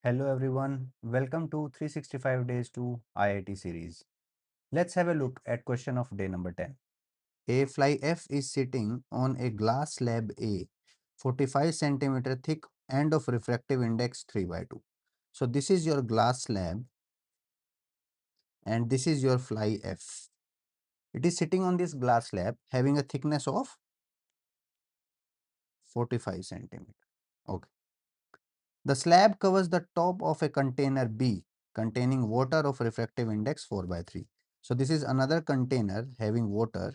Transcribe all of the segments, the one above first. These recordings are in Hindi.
Hello everyone, welcome to 365 Days to IIT series. Let's have a look at question of day number 10. A fly F is sitting on a glass slab A, 45 centimeter thick and of refractive index 3 by 2. So this is your glass slab and this is your fly F. It is sitting on this glass slab having a thickness of 45 centimeter. Okay. The slab covers the top of a container B containing water of refractive index 4 by 3. So this is another container having water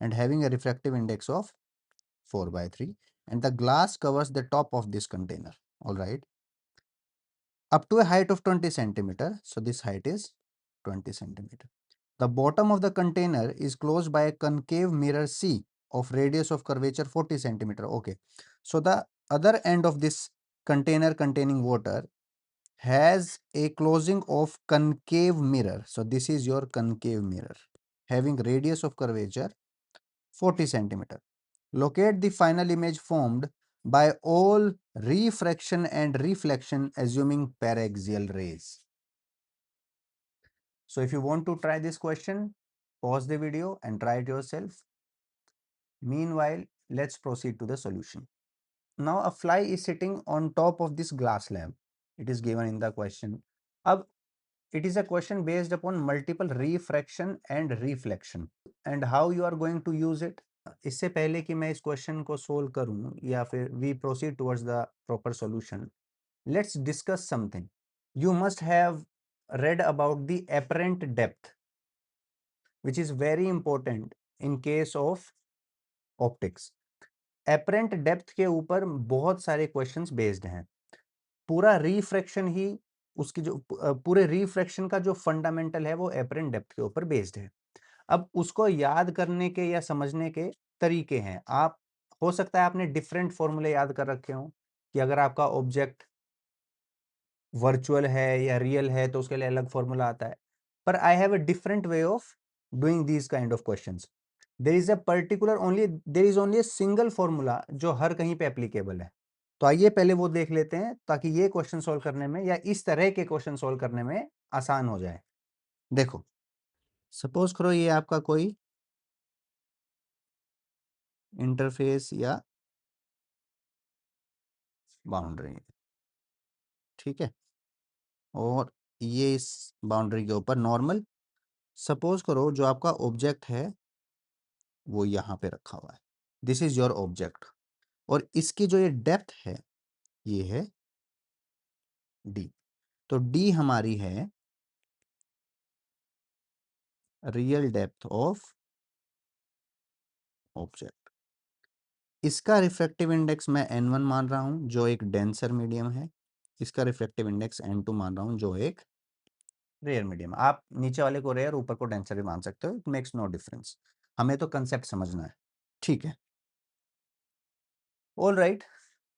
and having a refractive index of 4 by 3, and the glass covers the top of this container. All right. Up to a height of 20 centimeter. So this height is 20 centimeter. The bottom of the container is closed by a concave mirror C of radius of curvature 40 centimeter. Okay. So the other end of this container containing water has a closing of concave mirror. So this is your concave mirror having radius of curvature 40 centimeter. Locate the final image formed by all refraction and reflection assuming paraxial rays. So if you want to try this question, pause the video and try it yourself. Meanwhile, let's proceed to the solution. Now a fly is sitting on top of this glass slab. It is given in the question. Ab It is a question based upon multiple refraction and reflection and how you are going to use it. इससे पहले कि मैं इस क्वेश्चन को सोल्व करूं या फिर we proceed towards the proper solution, let's discuss something. You must have read about the apparent depth, which is very important in case of optics. apparent depth के ऊपर बहुत सारे क्वेश्चंस बेस्ड हैं. पूरा रिफ्रैक्शन ही उसकी जो पूरे रिफ्रैक्शन का जो फंडामेंटल है वो एपरेंट डेप्थ के ऊपर बेस्ड है. अब उसको याद करने के या समझने के तरीके हैं. आप हो सकता है आपने डिफरेंट फॉर्मूले याद कर रखे हो कि अगर आपका ऑब्जेक्ट वर्चुअल है या रियल है तो उसके लिए अलग फॉर्मूला आता है. पर I have a different way of doing these kind of questions. There is only a single formula जो हर कहीं पे एप्लीकेबल है. तो आइए पहले वो देख लेते हैं ताकि ये क्वेश्चन सॉल्व करने में या इस तरह के क्वेश्चन सॉल्व करने में आसान हो जाए. देखो, सपोज करो ये आपका कोई इंटरफेस या बाउंड्री है, ठीक है, और ये इस बाउंड्री के ऊपर नॉर्मल. सपोज करो जो आपका ऑब्जेक्ट है वो यहाँ पे रखा हुआ है. दिस इज योर ऑब्जेक्ट और इसकी जो ये डेप्थ है ये है डी. तो डी हमारी है रियल डेप्थ ऑफ ऑब्जेक्ट. इसका रिफ्रैक्टिव इंडेक्स मैं n1 मान रहा हूं जो एक डेंसर मीडियम है. इसका रिफ्रैक्टिव इंडेक्स n2 मान रहा हूं जो एक रेयर मीडियम. आप नीचे वाले को रेयर ऊपर को डेंसर भी मान सकते हो. It makes no difference. हमें तो कंसेप्ट समझना है. ठीक है, ऑल राइट.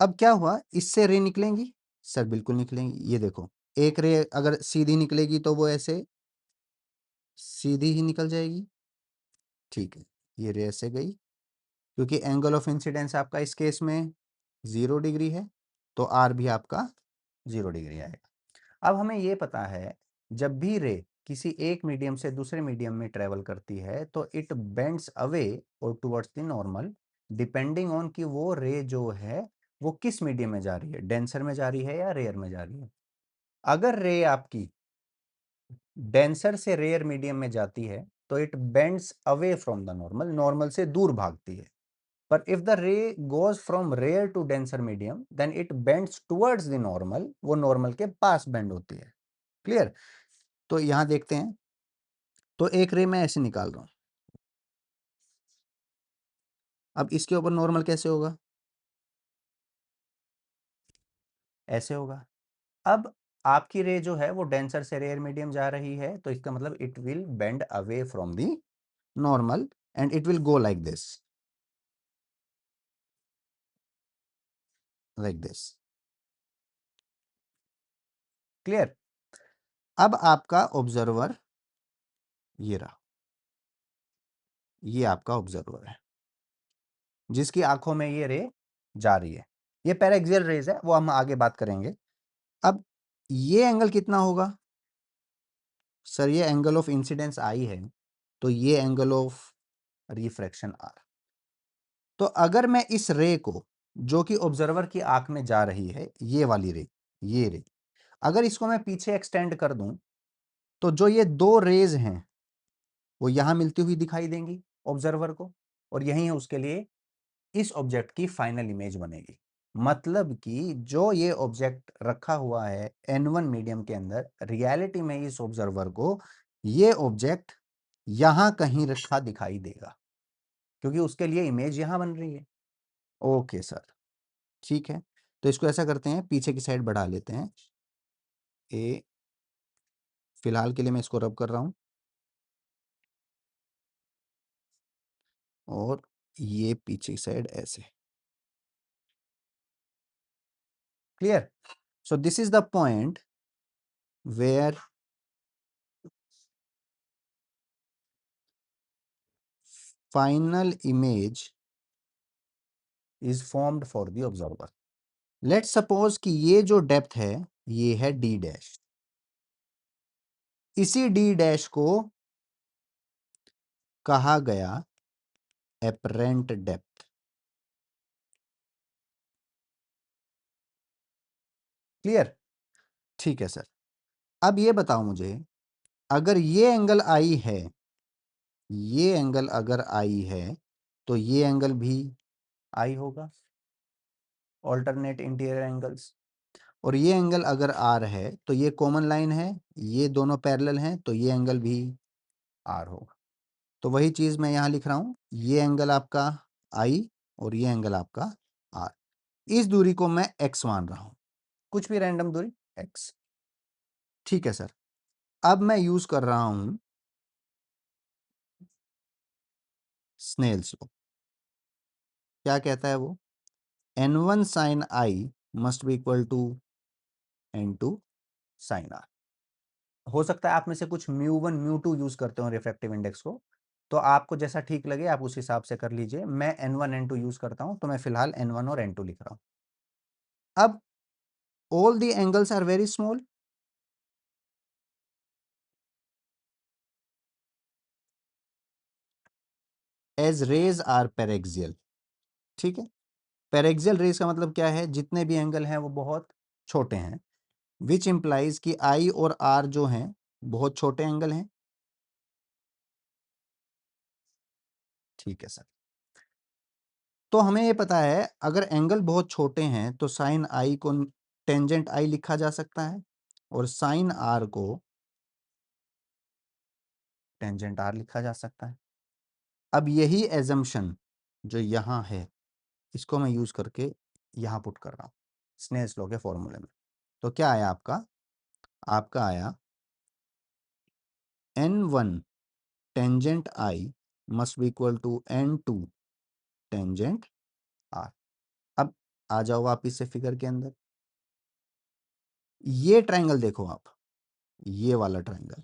अब क्या हुआ, इससे रे निकलेंगी? सर बिल्कुल निकलेंगी. ये देखो, एक रे अगर सीधी निकलेगी तो वो ऐसे सीधी ही निकल जाएगी. ठीक है, ये रे ऐसे गई क्योंकि एंगल ऑफ इंसिडेंस आपका इस केस में 0 डिग्री है तो आर भी आपका 0 डिग्री आएगा. अब हमें ये पता है जब भी रे किसी एक मीडियम से दूसरे मीडियम में ट्रेवल करती है तो इट बेंड्स अवे और towards the normal depending on कि वो रे जो है वो किस मीडियम में जा रही है, डेंसर में जा रही है या रेयर में जा रही है. अगर रे आपकी डेंसर से रेयर मीडियम में जाती है तो it bends away from the normal, normal से दूर भागती है. But if the ray goes from rare to denser medium, then it bends towards the normal. वो normal के पास bend होती है. क्लियर? तो यहां देखते हैं. तो एक रे मैं ऐसे निकाल रहा हूं. अब इसके ऊपर नॉर्मल कैसे होगा? ऐसे होगा. अब आपकी रे जो है वो डेंसर से रेयर मीडियम जा रही है तो इसका मतलब it will bend away from the normal and it will go like this, like this. Clear? अब आपका ऑब्जर्वर ये रहा. ये आपका ऑब्जर्वर है जिसकी आंखों में ये रे जा रही है. ये पैराक्सियल रेज है, वो हम आगे बात करेंगे. अब ये एंगल कितना होगा सर? ये एंगल ऑफ इंसिडेंस आई है, तो ये एंगल ऑफ रिफ्रैक्शन आर। तो अगर मैं इस रे को, जो कि ऑब्जर्वर की आंख में जा रही है, ये वाली रे, ये रे, अगर इसको मैं पीछे एक्सटेंड कर दूं, तो जो ये दो रेज हैं वो यहां मिलती हुई दिखाई देंगी ऑब्जर्वर को, और यही है उसके लिए इस ऑब्जेक्ट की फाइनल इमेज बनेगी। मतलब कि जो ये ऑब्जेक्ट रखा हुआ है N1 मीडियम के अंदर, रियलिटी में इस ऑब्जर्वर को ये ऑब्जेक्ट यहां कहीं रखा दिखाई देगा, क्योंकि उसके लिए इमेज यहां बन रही है। ओके सर, ठीक है। तो इसको ऐसा करते हैं, पीछे की साइड बढ़ा लेते हैं। ए, फिलहाल के लिए मैं इसको रब कर रहा हूं, और ये पीछे की साइड ऐसे। Clear? So this is the point where final image is formed for the observer. Let's suppose कि ये जो डेप्थ है ये है d डैश। इसी d डैश को कहा गया एपरेंट डेप्थ। क्लियर? ठीक है सर। अब ये बताओ मुझे, अगर ये एंगल आई है, ये एंगल अगर आई है, तो ये एंगल भी आई होगा, ऑल्टरनेट इंटीरियर एंगल्स। और ये एंगल अगर आर है, तो ये कॉमन लाइन है, ये दोनों पैरेलल हैं, तो ये एंगल भी आर होगा। तो वही चीज मैं यहां लिख रहा हूं, ये एंगल आपका आई और ये एंगल आपका आर। इस दूरी को मैं एक्स मान रहा हूं, कुछ भी रैंडम दूरी एक्स। ठीक है सर। अब मैं यूज कर रहा हूं स्नेल्स लॉ। क्या कहता है वो? n1 sine I must be equal to n2 sine R. हो सकता है आप में से कुछ म्यू1 म्यू2 यूज करते हो रिफ्रैक्टिव इंडेक्स को, तो आपको जैसा ठीक लगे आप उस हिसाब से कर लीजिए। मैं n1 n2 यूज करता हूं, तो मैं फिलहाल n1 और n2 लिख रहा हूं। अब all the angles are very small, as rays are paraxial। ठीक है, पैरेक्सियल रेज का मतलब क्या है? जितने भी एंगल हैं वो बहुत छोटे हैं, विच इंप्लाइज कि आई और आर जो हैं बहुत छोटे एंगल हैं। ठीक है सर। तो हमें ये पता है अगर एंगल बहुत छोटे हैं तो साइन आई को टेंजेंट आई लिखा जा सकता है, और साइन आर को टेंजेंट आर लिखा जा सकता है। अब यही एजम्पशन जो यहाँ है, इसको मैं यूज करके यहाँ पुट कर रहा हूँ स्नेल्स लॉ के फॉर्मूले में। तो क्या आया आपका? आपका आया n1 tangent I must be equal to n2 tangent R. अब आ जाओ वापिस से फिगर के अंदर। ये ट्रायंगल देखो आप, ये वाला triangle.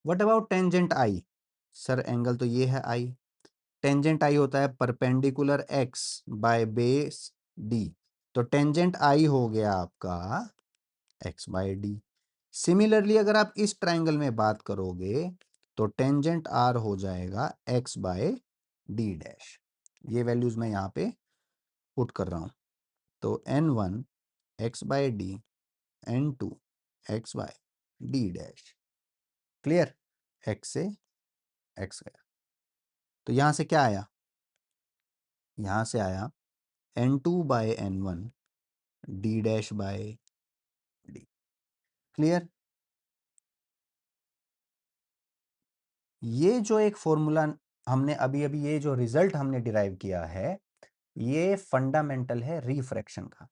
What about tangent I? Sir angle तो ये है आई। टेंजेंट आई होता है perpendicular x by base D. तो टेंजेंट आई हो गया आपका एक्स बाय डी। सिमिलरली अगर आप इस ट्रायंगल में बात करोगे तो टेंजेंट आर हो जाएगा एक्स बाय डी डैश। ये वैल्यूज मैं यहाँ पे पुट कर रहा हूँ। तो n1 X by D, n2 X by D dash. Clear? X से एक्स गया, तो यहां से क्या आया? यहां से आया n2 by n1 D dash by D. Clear? ये जो एक फॉर्मूला हमने अभी अभी, ये जो रिजल्ट हमने डिराइव किया है, ये फंडामेंटल है रिफ्रैक्शन का।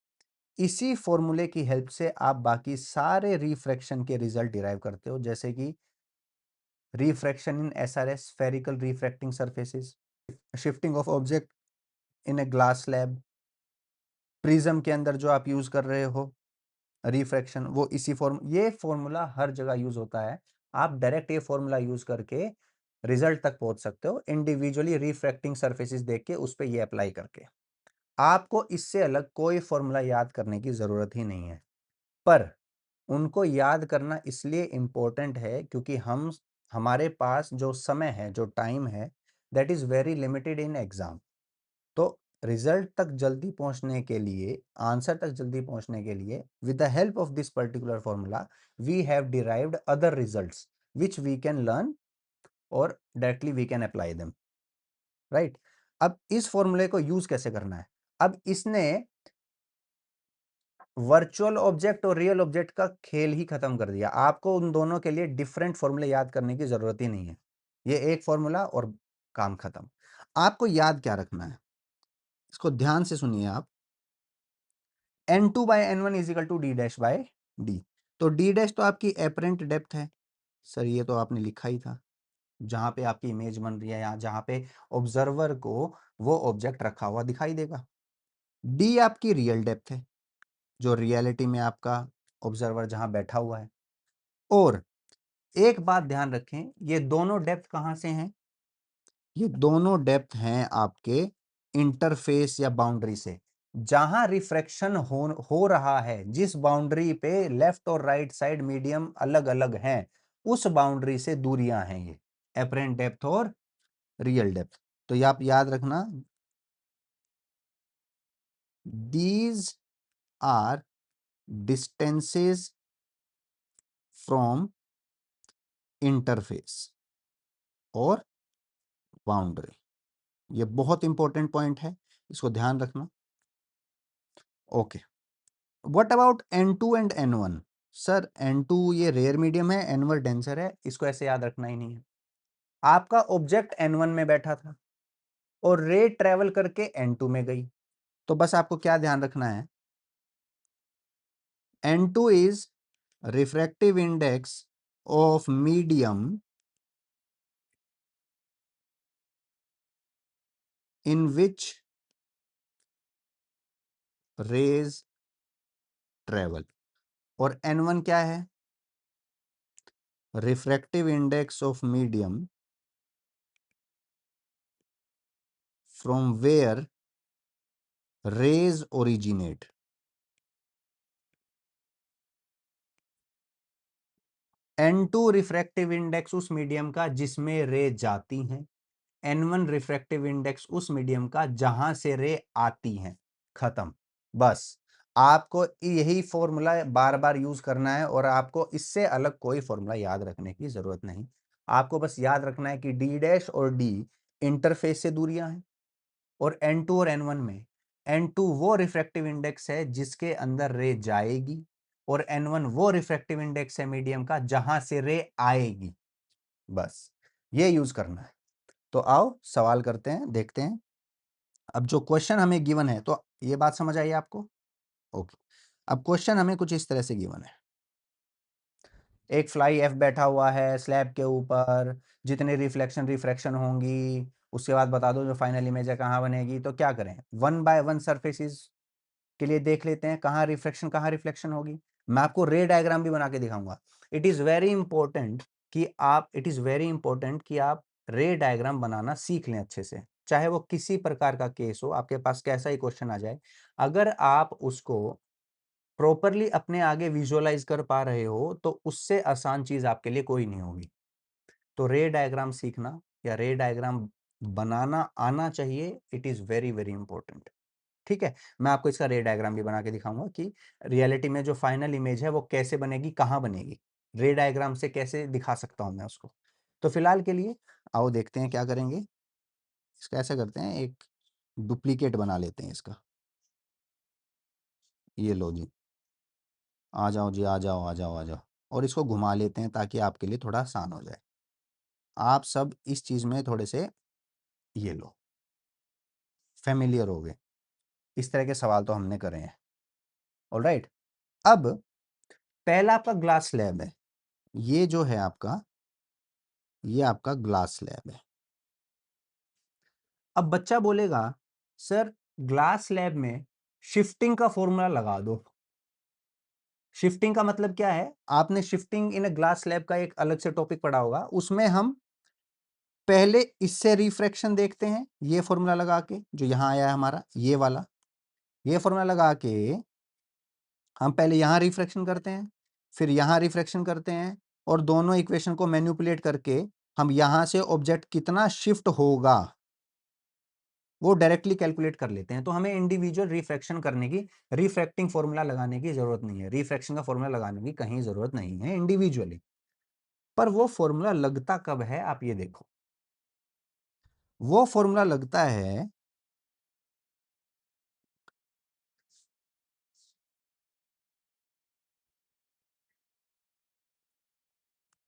इसी फॉर्मूले की हेल्प से आप बाकी सारे रिफ्रैक्शन के रिजल्ट डिराइव करते हो, जैसे कि refraction in SRS, spherical refracting surfaces, shifting of object in a glass slab, prism के अंदर जो आप यूज कर रहे हो रिफ्रैक्शन, वो इसी ये फॉर्मूला हर जगह यूज होता है। आप डायरेक्ट ये फॉर्मूला यूज करके रिजल्ट तक पहुंच सकते हो, इंडिविजुअली रिफ्रैक्टिंग सरफेसेस देख के उस पर ये अप्लाई करके। आपको इससे अलग कोई फॉर्मूला याद करने की जरूरत ही नहीं है। पर उनको याद करना इसलिए इम्पोर्टेंट है क्योंकि हमारे पास जो समय है, जो टाइम है, that is very limited in exam. तो रिजल्ट तक जल्दी पहुंचने के लिए, आंसर तक जल्दी पहुंचने के लिए, with the help of this particular formula we have derived other results which we can learn और directly we can apply them, right. अब इस फॉर्मूले को यूज कैसे करना है? अब इसने वर्चुअल ऑब्जेक्ट और रियल ऑब्जेक्ट का खेल ही खत्म कर दिया। आपको उन दोनों के लिए डिफरेंट फॉर्मूले याद करने की जरूरत ही नहीं है। ये एक फॉर्मूला और काम खत्म। आपको याद क्या रखना है, इसको ध्यान से सुनिए आप। n2 by n1 is equal to d dash by d। तो d डैश तो आपकी एपरेंट डेप्थ है सर, ये तो आपने लिखा ही था, जहां पे आपकी इमेज बन रही है या जहां पे ऑब्जर्वर को वो ऑब्जेक्ट रखा हुआ दिखाई देगा। d आपकी रियल डेप्थ है, जो रियलिटी में आपका ऑब्जर्वर जहां बैठा हुआ है। और एक बात ध्यान रखें, ये दोनों डेप्थ कहां से हैं? ये दोनों डेप्थ हैं आपके इंटरफेस या बाउंड्री से। जहां रिफ्रैक्शन हो रहा है, जिस बाउंड्री पे लेफ्ट और राइट साइड मीडियम अलग अलग हैं, उस बाउंड्री से दूरियां हैं ये एपरेंट डेप्थ और रियल डेप्थ। तो ये आप याद रखना, these are distances from interface और बाउंड्री। ये बहुत इंपॉर्टेंट पॉइंट है, इसको ध्यान रखना। Okay, what about n2 and n1? Sir n2 ये रेयर मीडियम है, n1 डेंसर है, इसको ऐसे याद रखना ही नहीं है। आपका ऑब्जेक्ट n1 में बैठा था और रे ट्रेवल करके n2 में गई, तो बस आपको क्या ध्यान रखना है, n2 is refractive index of medium in which rays travel. और n1 क्या है? Refractive index of medium from where rays originate. n2 refractive index उस मीडियम का जिसमें रे जाती हैं, n1 रिफ्रैक्टिव इंडेक्स उस मीडियम का जहां से रे आती हैं। खत्म। बस आपको यही फॉर्मूला बार बार यूज करना है और आपको इससे अलग कोई फॉर्मूला याद रखने की जरूरत नहीं। आपको बस याद रखना है कि d डैश और d इंटरफेस से दूरियां हैं, और n2 और n1 में n2 वो रिफ्रैक्टिव इंडेक्स है जिसके अंदर रे जाएगी, और n1 वो रिफ्रैक्टिव इंडेक्स है मीडियम का जहां से रे आएगी। बस ये यूज करना है। तो आओ सवाल करते हैं, देखते हैं। अब जो क्वेश्चन हमें गिवन है, तो ये बात समझ आई आपको? ओके, अब क्वेश्चन हमें कुछ इस तरह से गिवन है। एक फ्लाई एफ बैठा हुआ है स्लैब के ऊपर, जितने रिफ्लेक्शन रिफ्रैक्शन होंगी उसके बाद बता दो जो फाइनल इमेज है कहाँ बनेगी। तो क्या करें, 1 बाय 1 सर्फेसिस के लिए देख लेते हैं कहाँ रिफ्लेक्शन कहाँ रिफ्लेक्शन होगी। मैं आपको रे डायग्राम भी बना के दिखाऊंगा। इट इज वेरी इंपॉर्टेंट कि आप रे डायग्राम बनाना सीख लें अच्छे से, चाहे वो किसी प्रकार का केस हो, आपके पास कैसा ही क्वेश्चन आ जाए, अगर आप उसको प्रॉपरली अपने आगे विजुअलाइज कर पा रहे हो तो उससे आसान चीज आपके लिए कोई नहीं होगी। तो रे डायग्राम सीखना या रे डायग्राम बनाना आना चाहिए, it is very very important. ठीक है, मैं आपको इसका रे डायग्राम भी बना के दिखाऊंगा कि रियलिटी में जो फाइनल इमेज है वो कैसे बनेगी, कहाँ बनेगी, रे डायग्राम से कैसे दिखा सकता हूं मैं उसको। तो फिलहाल के लिए आओ देखते हैं क्या करेंगे। इसका ऐसा करते हैं, एक डुप्लीकेट बना लेते हैं इसका। ये लो जी, आ जाओ जी, आ जाओ आ जाओ आ जाओ, और इसको घुमा लेते हैं ताकि आपके लिए थोड़ा आसान हो जाए। आप सब इस चीज में थोड़े से ये लो फेमिलियर हो गए, इस तरह के सवाल तो हमने करे हैं। ऑलराइट, अब पहला आपका ग्लास स्लैब है, ये जो है आपका, ये आपका ग्लास स्लैब है। अब बच्चा बोलेगा सर ग्लास स्लैब में शिफ्टिंग का फॉर्मूला लगा दो। शिफ्टिंग का मतलब क्या है, आपने shifting in a glass slab का एक अलग से टॉपिक पढ़ा होगा, उसमें हम पहले इससे रिफ्रैक्शन देखते हैं, ये फॉर्मूला लगा के, जो यहां आया है हमारा ये वाला, ये फॉर्मूला लगा के हम पहले यहां रिफ्रैक्शन करते हैं, फिर यहाँ रिफ्रैक्शन करते हैं और दोनों इक्वेशन को मैनिपुलेट करके हम यहाँ से ऑब्जेक्ट कितना शिफ्ट होगा वो डायरेक्टली कैलकुलेट कर लेते हैं। तो हमें इंडिविजुअल रिफ्रैक्शन करने की, रिफ्रैक्टिंग फॉर्मूला लगाने की जरूरत नहीं है, रिफ्रैक्शन का फॉर्मूला लगाने की कहीं जरूरत नहीं है इंडिविजुअली। पर वो फॉर्मूला लगता कब है, आप ये देखो, वो फॉर्मूला लगता है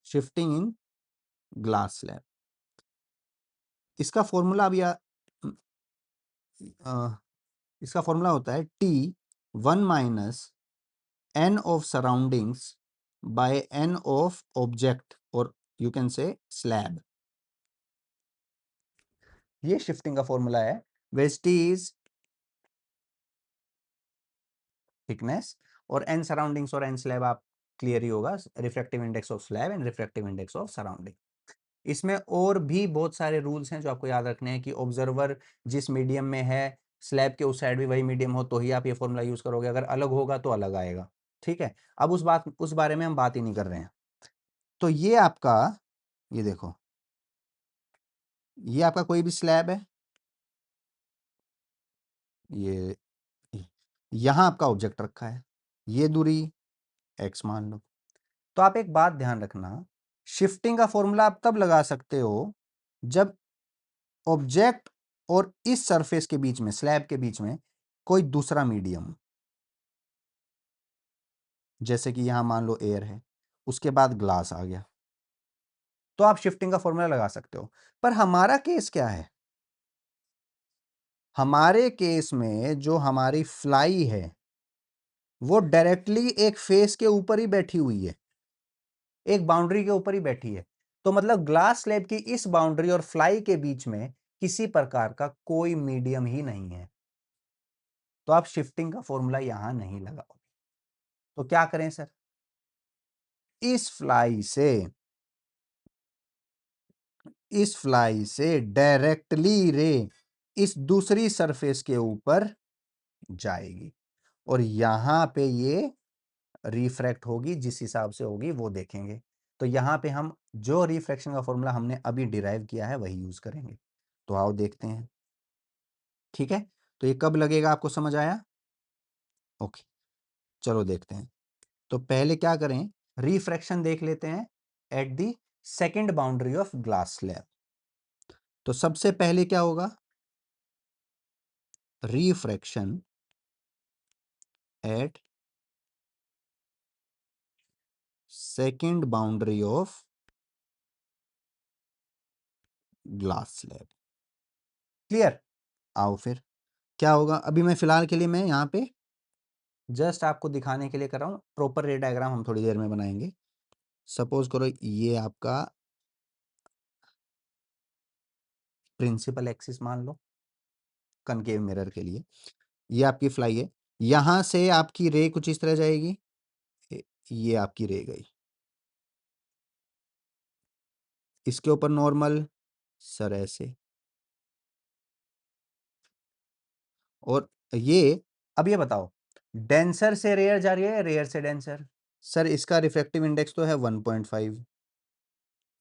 शिफ्टिंग इन ग्लास स्लैब। इसका फॉर्मूला अभी इसका फॉर्मूला होता है T1 minus n of surroundings by n of object, और यू कैन से स्लैब। ये शिफ्टिंग का फॉर्मूला है। वेज T इज थिकनेस और n सराउंडिंग्स और n स्लैब, आप क्लियर ही होगा, refractive index of slab and refractive index of surrounding. इसमें और भी बहुत सारे रूल्स हैं जो आपको याद रखने हैं कि ऑब्जर्वर जिस मीडियम में है, स्लैब के उस साइड भी वही मीडियम हो तो ही आप ये फॉर्मूला यूज करोगे, अगर अलग होगा तो अलग आएगा। ठीक है, अब उस बारे में हम बात ही नहीं कर रहे हैं। तो ये आपका, ये देखो, ये आपका कोई भी स्लैब है, ये यहां आपका ऑब्जेक्ट रखा है, ये दूरी x मान लो। तो आप एक बात ध्यान रखना, शिफ्टिंग का फॉर्मूला आप तब लगा सकते हो जब ऑब्जेक्ट और इस सरफेस के बीच में, स्लैब के बीच में कोई दूसरा मीडियम, जैसे कि यहां मान लो एयर है, उसके बाद ग्लास आ गया, तो आप शिफ्टिंग का फॉर्मूला लगा सकते हो। पर हमारा केस क्या है, हमारे केस में जो हमारी फ्लाई है वो डायरेक्टली एक फेस के ऊपर ही बैठी हुई है, एक बाउंड्री के ऊपर ही बैठी है। तो मतलब ग्लास स्लैब की इस बाउंड्री और फ्लाई के बीच में किसी प्रकार का कोई मीडियम ही नहीं है, तो आप शिफ्टिंग का फॉर्मूला यहां नहीं लगाओगे। तो क्या करें सर, इस फ्लाई से, इस फ्लाई से डायरेक्टली रे इस दूसरी सरफेस के ऊपर जाएगी और यहां पे ये रिफ्रैक्ट होगी, जिस हिसाब से होगी वो देखेंगे। तो यहां पे हम जो रिफ्रैक्शन का फॉर्मूला हमने अभी डिराइव किया है वही यूज करेंगे। तो आओ देखते हैं। ठीक है, तो ये कब लगेगा आपको समझ आया? ओके, चलो देखते हैं। तो पहले क्या करें, रिफ्रैक्शन देख लेते हैं at the second boundary of glass slab. तो सबसे पहले क्या होगा, refraction at second boundary of glass slab. Clear? आओ फिर क्या होगा, अभी मैं फिलहाल के लिए मैं यहाँ पे जस्ट आपको दिखाने के लिए कर रहा हूँ, प्रॉपर रे डायग्राम हम थोड़ी देर में बनाएंगे। सपोज करो ये आपका प्रिंसिपल एक्सिस मान लो कनकेव मिरर के लिए, ये आपकी फ्लाई है, यहां से आपकी रे कुछ इस तरह जाएगी, ये आपकी रे गई, इसके ऊपर नॉर्मल सर ऐसे, और ये, अब ये बताओ डेंसर से रेयर जा रही है या रेयर से डेंसर? सर इसका रिफ्रैक्टिव इंडेक्स तो है 1.5,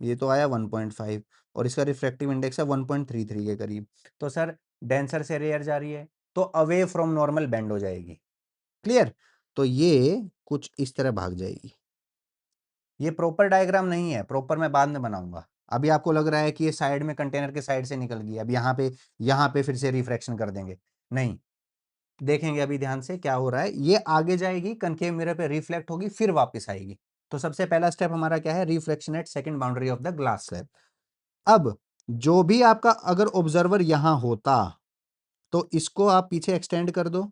ये तो आया 1.5, और इसका रिफ्रैक्टिव इंडेक्स है 1.33 के करीब। तो सर डेंसर से रेयर जा रही है तो अवे फ्रॉम नॉर्मल बेंड हो जाएगी। क्लियर? तो ये कुछ इस तरह भाग जाएगी। ये प्रॉपर डायग्राम नहीं है, प्रॉपर मैं बाद में बनाऊंगा। अभी आपको लग रहा है कि ये साइड में कंटेनर के साइड से निकल गई, अब यहाँ पे फिर से रिफ्रैक्शन कर देंगे, नहीं, देखेंगे अभी ध्यान से क्या हो रहा है। ये आगे जाएगी, कनकेव मिरर पे रिफ्लेक्ट होगी, फिर वापस आएगी। तो सबसे पहला स्टेप हमारा क्या है, reflection eight second boundary of the glass slab. अब जो भी आपका अगर ऑब्जर्वर यहां होता तो इसको आप पीछे एक्सटेंड कर दो,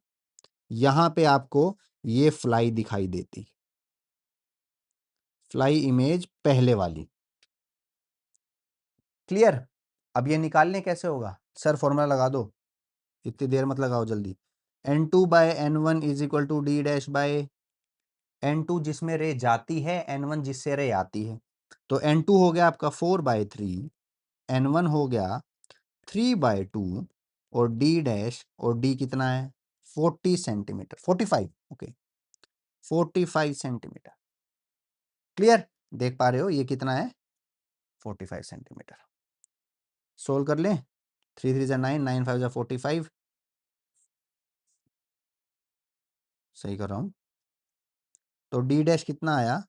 यहां पे आपको ये फ्लाई दिखाई देती, फ्लाई इमेज पहले वाली। क्लियर? अब ये निकालने कैसे होगा सर, फॉर्मूला लगा दो, इतनी देर मत लगाओ जल्दी। n2 by n1 is equal to D dash by n2 जिसमें रे जाती है, n1 जिससे रे आती है। तो n2 हो गया आपका 4/3, n1 हो गया 3/2, और d डैश, और d कितना है 40 सेंटीमीटर, 45, ओके 45 सेंटीमीटर। क्लियर? देख पा रहे हो ये कितना है? 45 सेंटीमीटर। सोल्व कर लें। 3 3 9, 9 5 45। सही कर रहा हूं। तो डी डैश कितना आया?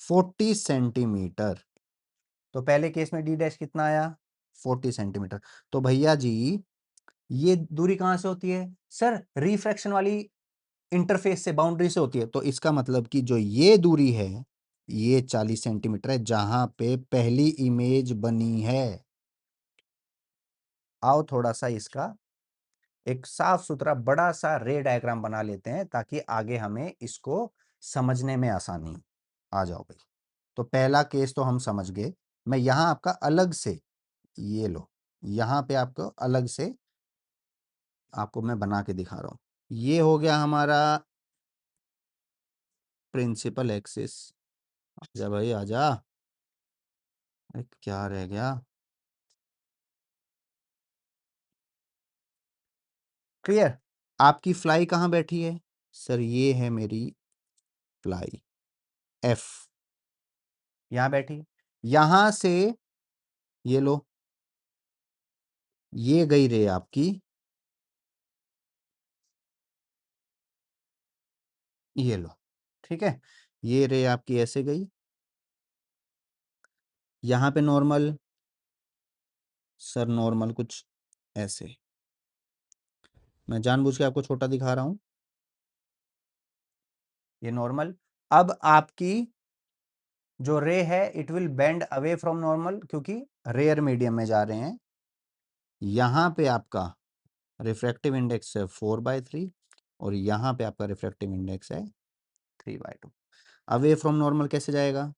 40 सेंटीमीटर। तो पहले केस में डी डैश कितना आया? 40 सेंटीमीटर। तो भैया जी ये दूरी कहां से होती है सर? रिफ्रैक्शन वाली इंटरफेस से, बाउंड्री से होती है। तो इसका मतलब कि जो ये दूरी है ये 40 सेंटीमीटर है जहां पे पहली इमेज बनी है। आओ थोड़ा सा इसका एक साफ सुथरा बड़ा सा रे डायग्राम बना लेते हैं ताकि आगे हमें इसको समझने में आसानी। आ जाओ भाई। तो पहला केस तो हम समझ गए। मैं यहां आपका अलग से, ये लो, यहां पे आपको अलग से आपको मैं बना के दिखा रहा हूं। ये हो गया हमारा प्रिंसिपल एक्सिस। आजा भाई आजा। अरे क्या रह गया? क्लियर? आपकी फ्लाई कहाँ बैठी है सर? ये है मेरी फ्लाई एफ, यहां बैठी। यहां से ये लो, ये गई रे आपकी, ये लो, ठीक है। ये रे आपकी ऐसे गई, यहां पे नॉर्मल, सर नॉर्मल कुछ ऐसे। मैं जानबूझ के आपको छोटा दिखा रहा हूं। ये नॉर्मल। अब आपकी जो रे है it will bend away from normal क्योंकि रेयर मीडियम में जा रहे हैं। यहां पे आपका रिफ्रैक्टिव इंडेक्स है 4/3 और यहाँ पे आपका रिफ्रैक्टिव इंडेक्स है 3/2। अवे फ्रॉम नॉर्मल कैसे जाएगा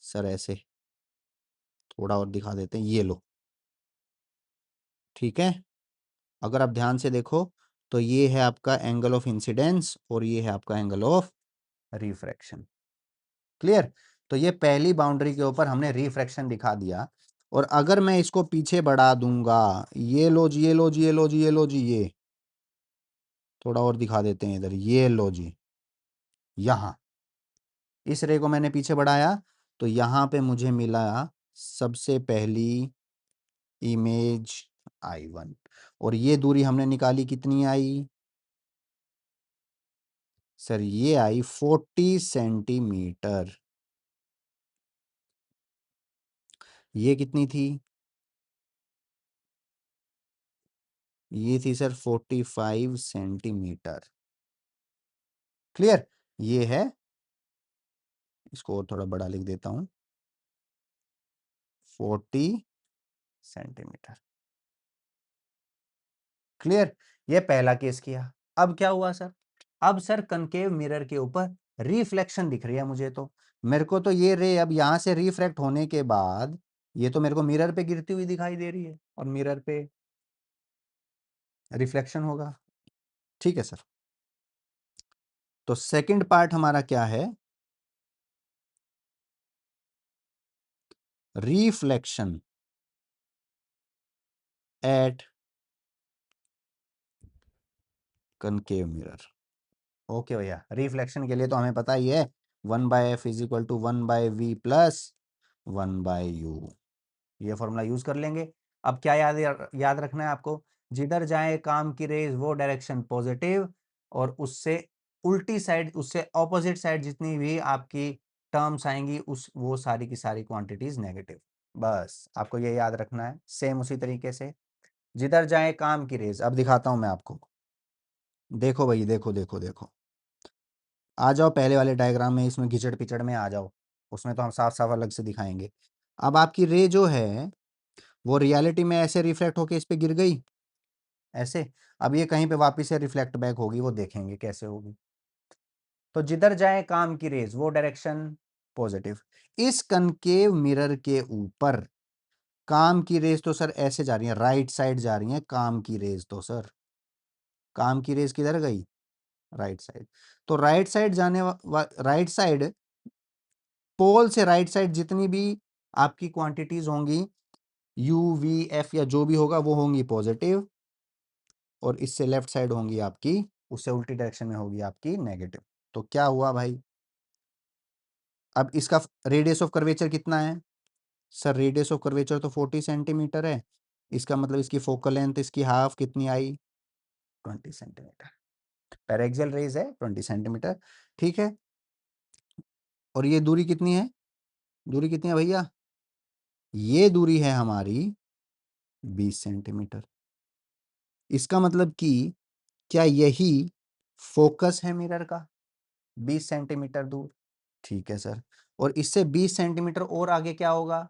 सर? ऐसे थोड़ा और दिखा देते हैं, ये लो, ठीक है। अगर आप ध्यान से देखो तो ये है आपका एंगल ऑफ इंसिडेंस और ये है आपका एंगल ऑफ रिफ्रैक्शन। क्लियर? तो ये पहली बाउंड्री के ऊपर हमने रिफ्रैक्शन दिखा दिया। और अगर मैं इसको पीछे बढ़ा दूंगा, ये लो जी, ये लो जी, ये लो जी, ये लो जी, ये थोड़ा और दिखा देते हैं इधर, ये लो जी, यहां इस रे को मैंने पीछे बढ़ाया तो यहां पे मुझे मिला सबसे पहली इमेज I1। और ये दूरी हमने निकाली, कितनी आई सर? ये आई 40 सेंटीमीटर। ये कितनी थी? ये थी सर 45 सेंटीमीटर। क्लियर? ये है, इसको और थोड़ा बड़ा लिख देता हूं, 40 सेंटीमीटर। क्लियर? ये पहला केस किया। अब क्या हुआ सर? अब सर कनकेव मिरर के ऊपर रिफ्लेक्शन दिख रही है मुझे। तो मेरे को तो ये रे अब यहां से रिफ्रैक्ट होने के बाद ये तो मेरे को मिरर पे गिरती हुई दिखाई दे रही है और मिरर पे रिफ्लेक्शन होगा। ठीक है सर। तो सेकंड पार्ट हमारा क्या है? Reflection eight concave mirror. Okay भैया, रिफ्लेक्शन के लिए तो हमें पता ही है 1/f is equal to 1/v plus 1/u। ये फॉर्मूला यूज कर लेंगे। अब क्या याद रखना है आपको? जिधर जाए काम की रेज वो डायरेक्शन पॉजिटिव, और उससे उल्टी साइड, उससे ऑपोजिट साइड जितनी भी आपकी टर्म्स आएंगी उस वो सारी की सारी क्वांटिटीज नेगेटिव। बस आपको ये याद रखना है। सेम उसी तरीके से जिधर जाए काम की रेज, अब दिखाता हूं मैं आपको। देखो भाई, देखो देखो देखो, आ जाओ पहले वाले डायग्राम में, इसमें घिचड़ पिचड़ में आ जाओ, उसमें तो हम साफ साफ अलग से दिखाएंगे। अब आपकी रे जो है वो रियलिटी में ऐसे रिफ्लेक्ट होके इस पे गिर गई ऐसे। अब ये कहीं पे वापस से रिफ्लेक्ट बैक होगी, वो देखेंगे कैसे होगी। तो जिधर जाए काम की रेज वो डायरेक्शन पॉजिटिव। इस कनकेव मिरर के ऊपर काम की रेज तो सर ऐसे जा रही है, राइट साइड जा रही है काम की रेज। तो सर काम की रेज किधर गई? Right side. तो राइट साइड जाने राइट साइड, पोल से राइट साइड जितनी भी आपकी क्वांटिटीज होंगी यू वी एफ या जो भी होगा वो होंगी पॉजिटिव, और इससे लेफ्ट साइड होंगी आपकी उससे उल्टी डायरेक्शन में होगी आपकी नेगेटिव। तो क्या हुआ भाई, अब इसका रेडियस ऑफ कर्वेचर कितना है सर? रेडियस ऑफ कर्वेचर तो 40 सेंटीमीटर है, इसका मतलब इसकी फोकल लेंथ इसकी हाफ कितनी आई? 20 सेंटीमीटर। पैरेक्सियल रेज है 20 सेंटीमीटर, ठीक है। और ये दूरी कितनी है? दूरी कितनी है भैया? ये दूरी है हमारी 20 सेंटीमीटर। इसका मतलब कि क्या यही फोकस है मिरर का 20 सेंटीमीटर दूर? ठीक है सर। और इससे 20 सेंटीमीटर और आगे क्या होगा?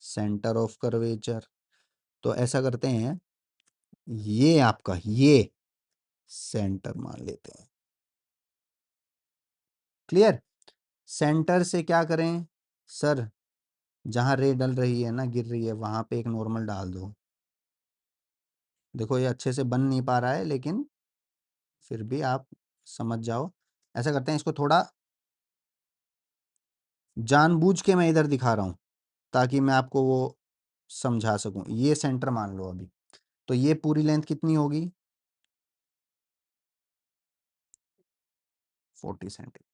Centre of curvature. तो ऐसा करते हैं, ये आपका ये सेंटर मान लेते हैं। क्लियर? सेंटर से क्या करें सर? जहां रे डल रही है ना, गिर रही है, वहां पे एक नॉर्मल डाल दो। देखो ये अच्छे से बन नहीं पा रहा है, लेकिन फिर भी आप समझ जाओ। ऐसा करते हैं, इसको थोड़ा जानबूझ के मैं इधर दिखा रहा हूं ताकि मैं आपको वो समझा सकूं। ये सेंटर मान लो अभी, तो ये पूरी लेंथ कितनी होगी? 40 सेंटीमीटर।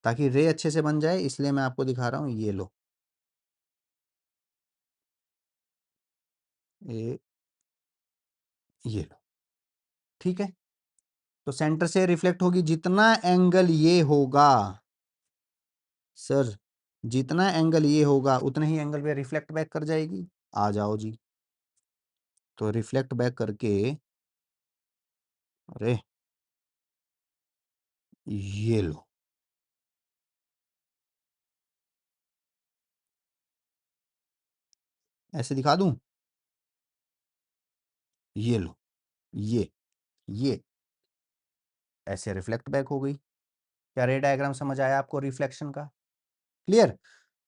ताकि रे अच्छे से बन जाए इसलिए मैं आपको दिखा रहा हूं। ये लो, ये लो, ठीक है। तो सेंटर से रिफ्लेक्ट होगी, जितना एंगल ये होगा सर, जितना एंगल ये होगा उतने ही एंगल पे रिफ्लेक्ट बैक कर जाएगी। आ जाओ जी। तो रिफ्लेक्ट बैक करके, अरे ये लो, ऐसे दिखा दूं, ये लो, ये ऐसे रिफ्लेक्ट बैक हो गई। क्या रे डायग्राम समझ आया आपको रिफ्लेक्शन का? क्लियर?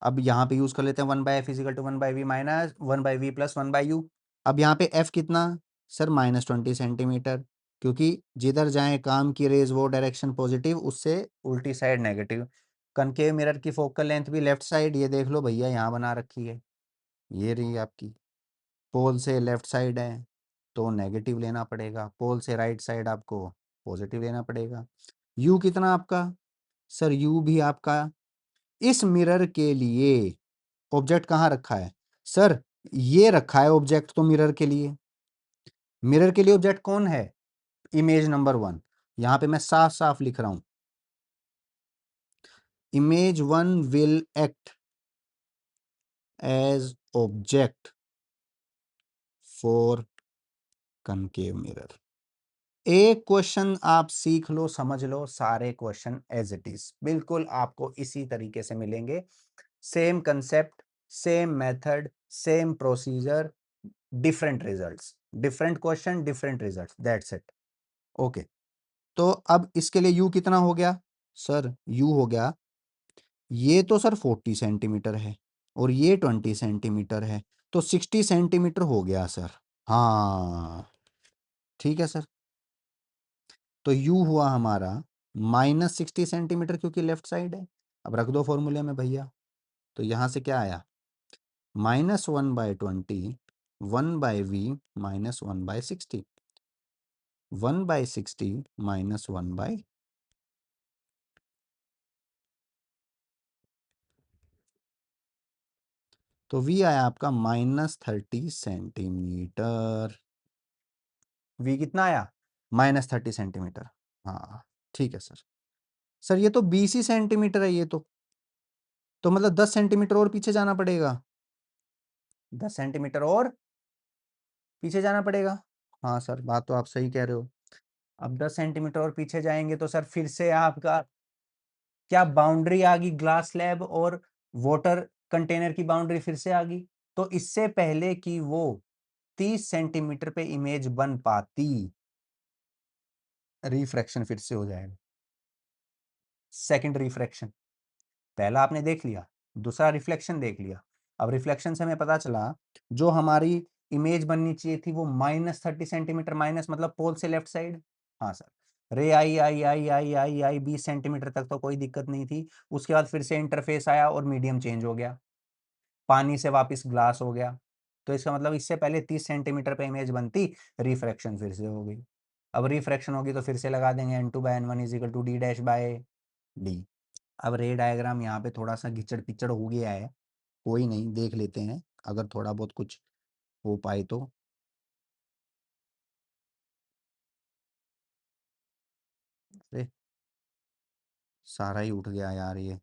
अब यहाँ पे यूज कर लेते हैं 1/f is equal to 1/v minus 1/v plus 1/u। अब यहाँ पे f कितना सर? -20 सेंटीमीटर, क्योंकि जिधर जाए काम की रेज वो डायरेक्शन पॉजिटिव, उससे उल्टी साइड नेगेटिव। कनकेव मिरर की फोकल लेंथ भी लेफ्ट साइड, ये देख लो भैया यहाँ बना रखी है, ये रही आपकी। पोल से लेफ्ट साइड है तो नेगेटिव लेना पड़ेगा, पोल से राइट साइड आपको पॉजिटिव लेना पड़ेगा। u कितना आपका सर? u भी आपका इस मिरर के लिए ऑब्जेक्ट कहाँ रखा है सर? ये रखा है ऑब्जेक्ट तो मिरर के लिए। मिरर के लिए ऑब्जेक्ट कौन है? Image number 1। यहां पे मैं साफ साफ लिख रहा हूं, image 1 will act as object for concave mirror. एक क्वेश्चन आप सीख लो, समझ लो, सारे क्वेश्चन एज इट इज बिल्कुल आपको इसी तरीके से मिलेंगे। Same concept, same method, same procedure, different results, different question, different results, that's it. Okay, तो अब इसके लिए u कितना हो गया सर? u हो गया, ये तो सर 40 सेंटीमीटर है और ये 20 सेंटीमीटर है, तो 60 सेंटीमीटर हो गया सर। हाँ ठीक है सर। तो u हुआ हमारा -60 सेंटीमीटर, क्योंकि लेफ्ट साइड है। अब रख दो फॉर्मूले में भैया, तो यहां से क्या आया? -1/20, 1/v -1/60, 1/60 -1/, तो v आया आपका -30 सेंटीमीटर। v कितना आया? -30 सेंटीमीटर। हाँ ठीक है सर। सर ये तो 20 ही सेंटीमीटर है, ये तो मतलब 10 सेंटीमीटर और पीछे जाना पड़ेगा, 10 सेंटीमीटर और पीछे जाना पड़ेगा। हाँ सर, बात तो आप सही कह रहे हो। अब 10 सेंटीमीटर और पीछे जाएंगे तो सर फिर से आपका क्या बाउंड्री आ गई, ग्लास स्लैब और वाटर कंटेनर की बाउंड्री फिर से आ गई। तो इससे पहले कि वो 30 सेंटीमीटर पे इमेज बन पाती, रिफ्रैक्शन फिर से हो जाएगा, सेकंड रिफ्रैक्शन। पहला आपने देख लिया, दूसरा रिफ्लेक्शन देख लिया। अब रिफ्लेक्शन से हमें पता चला जो हमारी इमेज बननी चाहिए थी वो -30 सेंटीमीटर, माइनस मतलब पोल से लेफ्ट साइड। हाँ सर, रे आई आई आई आई आई आई 20 सेंटीमीटर तक तो कोई दिक्कत नहीं थी। उसके बाद फिर से इंटरफेस आया और मीडियम चेंज हो गया, पानी से वापस ग्लास हो गया। तो इसका मतलब इससे पहले 30 सेंटीमीटर पे इमेज बनती, रिफ्रैक्शन फिर से हो गई। अब रिफ्रैक्शन होगी तो फिर से लगा देंगे n2/n1 is equal to d dash by D. अब रे डायग्राम यहाँ पे थोड़ा सा घिचड़ पिचड़ हो गया है, कोई नहीं, देख लेते हैं अगर थोड़ा बहुत कुछ हो पाए तो। अरे सारा ही उठ गया यार, ये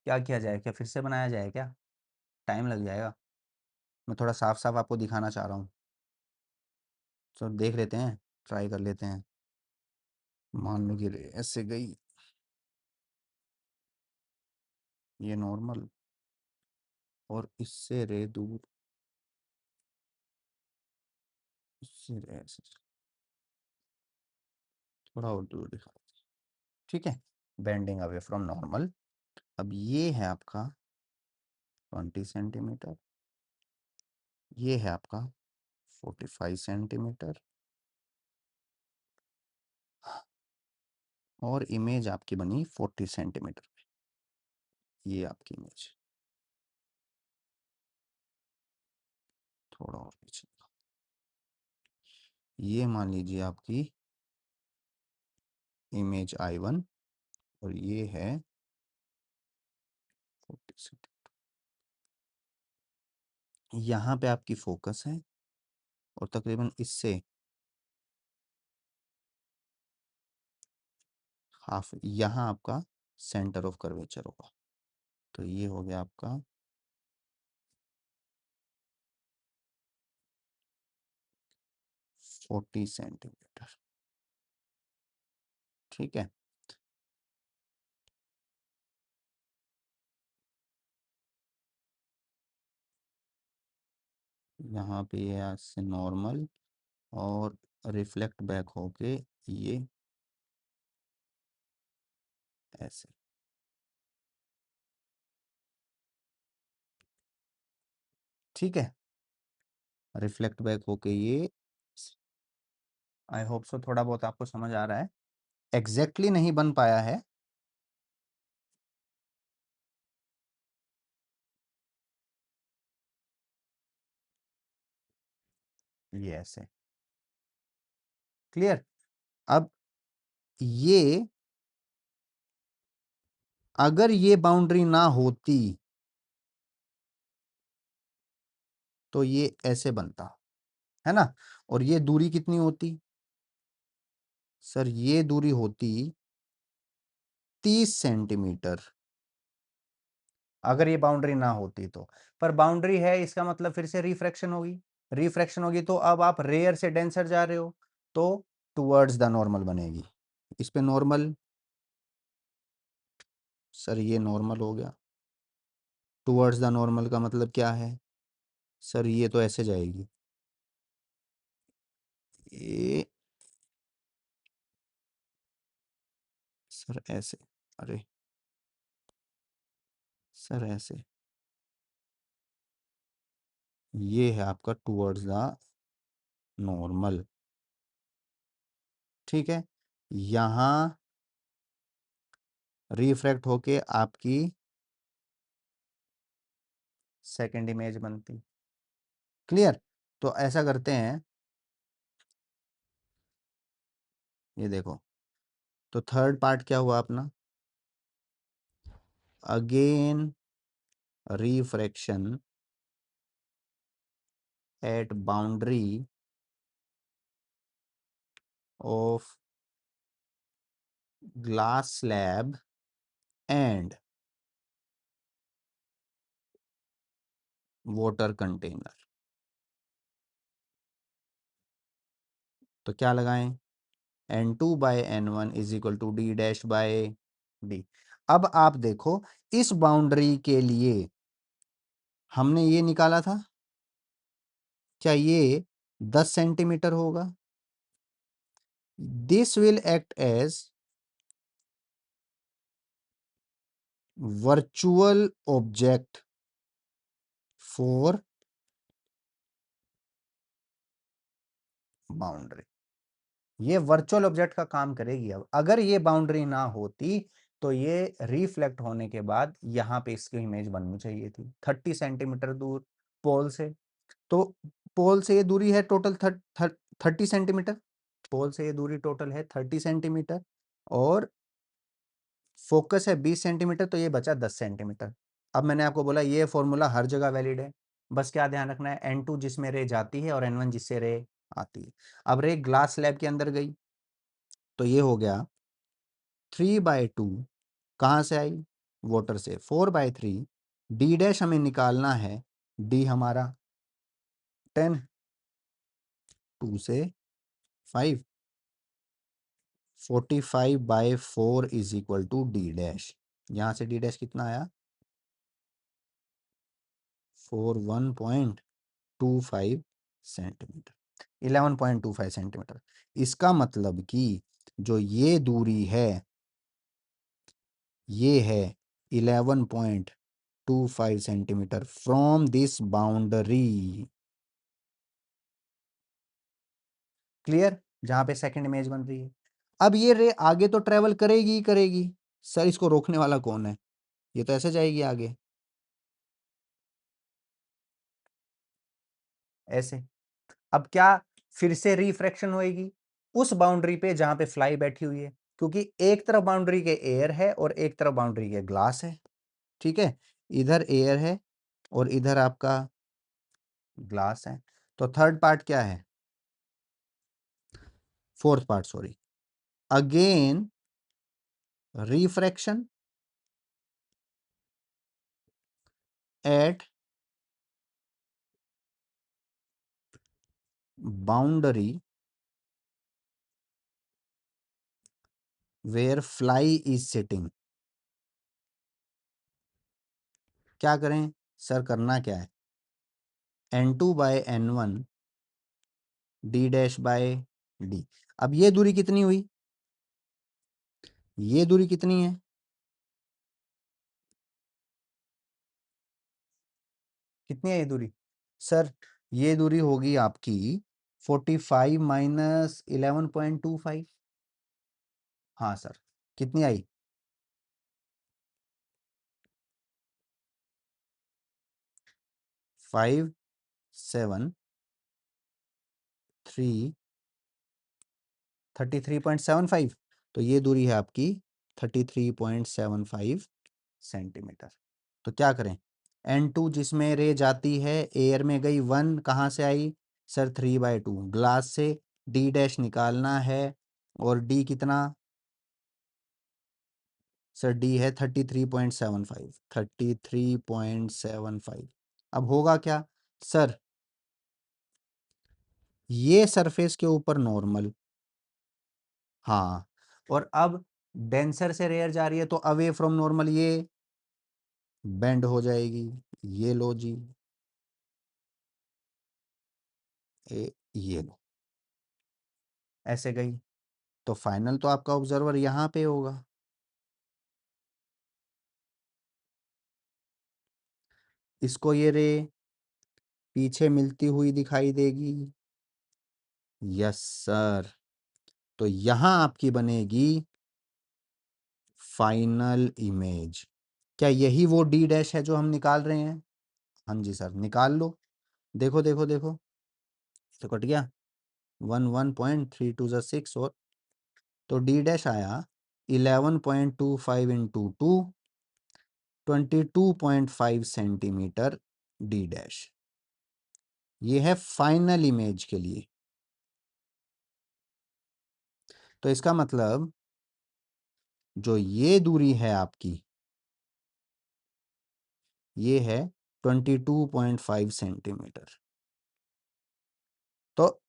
क्या किया जाए, क्या फिर से बनाया जाए क्या? टाइम लग जाएगा। मैं थोड़ा साफ साफ आपको दिखाना चाह रहा हूँ, तो देख लेते हैं, ट्राई कर लेते हैं। मान लो कि रे ऐसे गई, ये नॉर्मल, और इससे रे दूर, इससे रे ऐसे थोड़ा और दूर दिखा। ठीक है, बेंडिंग अवे फ्रॉम नॉर्मल। अब ये है आपका 20 सेंटीमीटर, ये है आपका 45 सेंटीमीटर, और इमेज आपकी बनी 40 सेंटीमीटर। ये आपकी इमेज, थोड़ा और पीछे, ये मान लीजिए आपकी इमेज I1, और ये है 40 सेंटीमीटर। यहाँ पे आपकी फोकस है, और तकरीबन इससे हाफ यहाँ आपका सेंटर ऑफ कर्वेचर होगा। तो ये हो गया आपका 40 सेंटीमीटर। ठीक है, यहाँ पे ये ऐसे नॉर्मल, और रिफ्लेक्ट बैक होके ये ऐसे। ठीक है, रिफ्लेक्ट बैक होके ये, आई होप सो थोड़ा बहुत आपको समझ आ रहा है। एग्जैक्टली नहीं बन पाया है, ये ऐसे। क्लियर? अब ये, अगर ये बाउंड्री ना होती तो ये ऐसे बनता, है ना? और ये दूरी कितनी होती सर? ये दूरी होती 30 सेंटीमीटर, अगर ये बाउंड्री ना होती तो। पर बाउंड्री है, इसका मतलब फिर से रिफ्रैक्शन होगी, रिफ्रैक्शन होगी तो अब आप रेयर से डेंसर जा रहे हो, तो टुवर्ड्स द नॉर्मल बनेगी। इस पे नॉर्मल, सर ये नॉर्मल हो गया। टुवर्ड्स द नॉर्मल का मतलब क्या है सर? ये तो ऐसे जाएगी, ये सर ऐसे, अरे सर ऐसे, ये है आपका टुवर्ड्स द नॉर्मल। ठीक है, यहाँ रिफ्रैक्ट होके आपकी सेकंड इमेज बनती। क्लियर? तो ऐसा करते हैं, ये देखो, तो थर्ड पार्ट क्या हुआ अपना? Again refraction at boundary of glass slab and water container. तो क्या लगाएं? n2/n1 is equal to d dash by D. अब आप देखो, इस बाउंड्री के लिए हमने ये निकाला था, क्या ये 10 सेंटीमीटर होगा? This will act as virtual object for boundary. ये वर्चुअल ऑब्जेक्ट का काम करेगी। अब अगर ये बाउंड्री ना होती तो ये रिफ्लेक्ट होने के बाद यहाँ पे इसकी इमेज बननी चाहिए थी 30 सेंटीमीटर दूर पोल से। तो पोल से ये दूरी है टोटल 30 सेंटीमीटर, पोल से ये दूरी टोटल है 30 सेंटीमीटर, और फोकस है 20 सेंटीमीटर, तो ये बचा 10 सेंटीमीटर। अब मैंने आपको बोला ये फॉर्मूला हर जगह वैलिड है, बस क्या ध्यान रखना है, N2 जिसमें रे जाती है और N1 जिससे रे आती है। अब रे ग्लास स्लैब के अंदर गई तो ये हो गया 3/2, कहाँ से आई, वाटर से, 4/3, डी डैश हमें निकालना है, डी हमारा 10, 2 से 5, 45/4 is equal to D dash. यहाँ से डी डैश कितना आया, 41.25 सेंटीमीटर, 11.25 सेंटीमीटर। इसका मतलब कि जो ये दूरी है ये है 11.25 centimetre from this boundary. Clear, जहां पे सेकंड इमेज बन रही है। अब ये रे आगे तो ट्रेवल करेगी ही करेगी, सर इसको रोकने वाला कौन है, ये तो ऐसे जाएगी आगे, ऐसे। अब क्या फिर से रिफ्रैक्शन होएगी उस बाउंड्री पे जहां पे फ्लाई बैठी हुई है, क्योंकि एक तरफ बाउंड्री के एयर है और एक तरफ बाउंड्री के ग्लास है, ठीक है, इधर एयर है और इधर आपका ग्लास है। तो थर्ड पार्ट क्या है, fourth part sorry, again refraction at boundary where fly is sitting. क्या करें सर, करना क्या है, N2/N1 D dash by D. अब ये दूरी कितनी हुई, ये दूरी कितनी है, कितनी है ये दूरी सर, ये दूरी होगी आपकी 45 माइनस 11.25। हाँ सर, कितनी आई, 573.75, तो ये दूरी है आपकी 33.75 सेंटीमीटर। तो क्या करें, N2 जिसमें रे जाती है एयर में गई 1, कहाँ से आई सर, 3/2 ग्लास से, डी डैश निकालना है, और डी कितना सर, डी है 33.75, 33.75। अब होगा क्या सर, ये सरफेस के ऊपर नॉर्मल, हाँ, और अब डेंसर से रेयर जा रही है तो अवे फ्रॉम नॉर्मल ये बेंड हो जाएगी, ये लो जी, ये लो, ऐसे गई, तो फाइनल तो आपका ऑब्जर्वर यहाँ पे होगा। इसको ये रे पीछे मिलती हुई दिखाई देगी, यस सर, तो यहाँ आपकी बनेगी फाइनल इमेज। क्या यही वो डी डैश है जो हम निकाल रहे हैं, हाँ जी सर, निकाल लो, देखो देखो देखो, तो कट गया 1 1.3 2 6, और तो डी डैश आया 11.25 इंटू 2, 22.5 सेंटीमीटर डी डैश। ये है फाइनल इमेज के लिए। तो इसका मतलब जो ये दूरी है आपकी, ये है 22.5 सेंटीमीटर। तो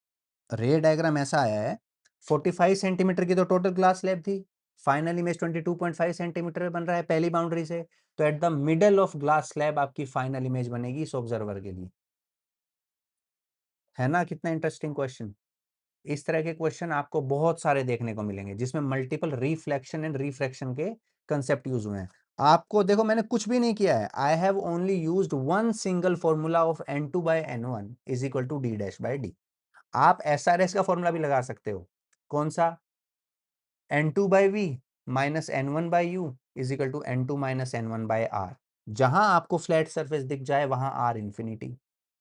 रे डायग्राम ऐसा आया है, 45 सेंटीमीटर की तो टोटल ग्लास स्लैब थी, फाइनल इमेज 22.5 सेंटीमीटर बन रहा है पहली बाउंड्री से, तो at the middle of glass slab आपकी फाइनल इमेज बनेगी इस ऑब्जर्वर के लिए। है ना कितना इंटरेस्टिंग क्वेश्चन। इस तरह के क्वेश्चन आपको बहुत सारे देखने को मिलेंगे जिसमें मल्टीपल रिफ्लेक्शन एंड रिफ्रैक्शन के कंसेप्ट यूज हुए हैं। आपको देखो मैंने कुछ भी नहीं किया है, I have only used one single formula of N2/N1 is equal to D dash by D. आप SRS का फॉर्मूला भी लगा सकते हो, कौन सा, N2/V minus N1/U is equal to N2 minus N1/R। जहां आपको फ्लैट सरफेस दिख जाए वहां R इंफिनिटी,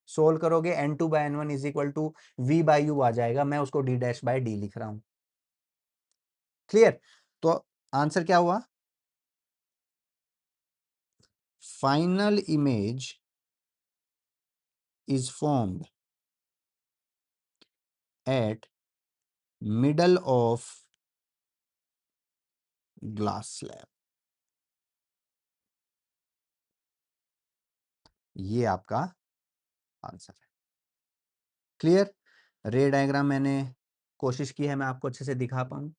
सोल्व करोगे n2 by n1 is equal to v by u आ जाएगा, मैं उसको d डैश बाय d लिख रहा हूं। क्लियर? तो आंसर क्या हुआ? Final image is formed at middle of glass slab। ये आपका आंसर है। क्लियर? रे डायग्राम मैंने कोशिश की है मैं आपको अच्छे से दिखा पाऊं।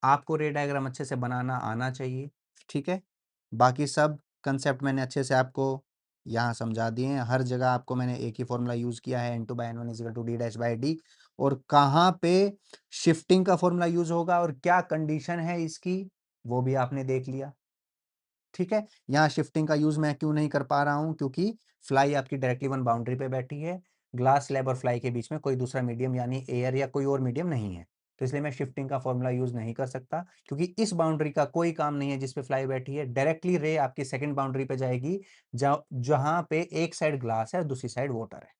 आपको रे डायग्राम अच्छे से बनाना आना चाहिए, ठीक है। बाकी सब कंसेप्ट मैंने अच्छे से आपको यहाँ समझा दिए हैं। हर जगह आपको मैंने एक ही फॉर्मूला यूज किया है, n2 by n1 is equal to d dash by d। और कहाँ पे शिफ्टिंग का फॉर्मूला यूज होगा और क्या कंडीशन है इसकी, वो भी आपने देख लिया, ठीक है। यहाँ शिफ्टिंग का यूज मैं क्यों नहीं कर पा रहा हूँ, क्योंकि फ्लाई आपकी डायरेक्टली वन बाउंड्री पे बैठी है, ग्लास स्लैब और फ्लाई के बीच में कोई दूसरा मीडियम यानी एयर या कोई और मीडियम नहीं है, तो इसलिए मैं शिफ्टिंग का फॉर्मूला यूज नहीं कर सकता, क्योंकि इस बाउंड्री का कोई काम नहीं है जिसपे फ्लाई बैठी है। डायरेक्टली रे आपकी सेकंड बाउंड्री पे जाएगी जहां पे एक साइड ग्लास है और दूसरी साइड वाटर है।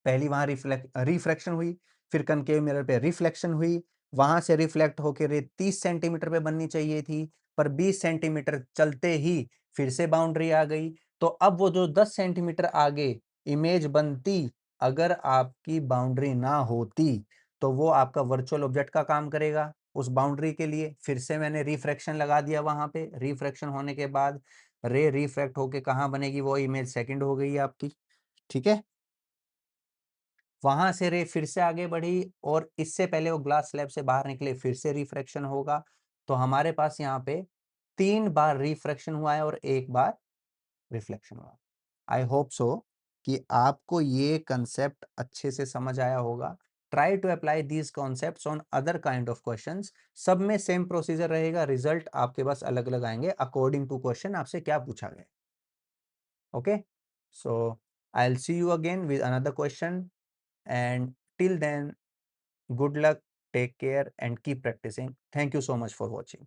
पहली वहां रिफ्लेक्शन हुई, फिर कनकेव मिरर पे रिफ्लेक्शन हुई, वहां से रिफ्लेक्ट होकर रे 30 सेंटीमीटर पे बननी चाहिए थी, पर 20 सेंटीमीटर चलते ही फिर से बाउंड्री आ गई। तो अब वो जो 10 सेंटीमीटर आगे इमेज बनती, अगर आपकी बाउंड्री ना होती तो वो आपका वर्चुअल ऑब्जेक्ट का काम करेगा उस बाउंड्री के लिए। फिर से मैंने रिफ्रैक्शन लगा दिया, वहां पे रिफ्रैक्शन होने के बाद रे रिफ्रैक्ट होके कहाँ बनेगी, वो इमेज सेकंड हो गई आपकी, ठीक है। वहां से रे फिर से आगे बढ़ी और इससे पहले वो ग्लास स्लैब से बाहर निकले, फिर से रिफ्रैक्शन होगा। तो हमारे पास यहाँ पे 3 बार रिफ्रैक्शन हुआ है और 1 बार रिफ्लेक्शन हुआ। आई होप सो कि आपको ये कंसेप्ट अच्छे से समझ आया होगा। Try to apply these concepts on other kind of questions. सब में सेम प्रोसीजर रहेगा, रिजल्ट आपके पास अलग अलग आएंगे अकॉर्डिंग टू क्वेश्चन आपसे क्या पूछा गया। Okay, so I will see you again with another question, and till then, good luck, take care, and keep practicing. Thank you so much for watching.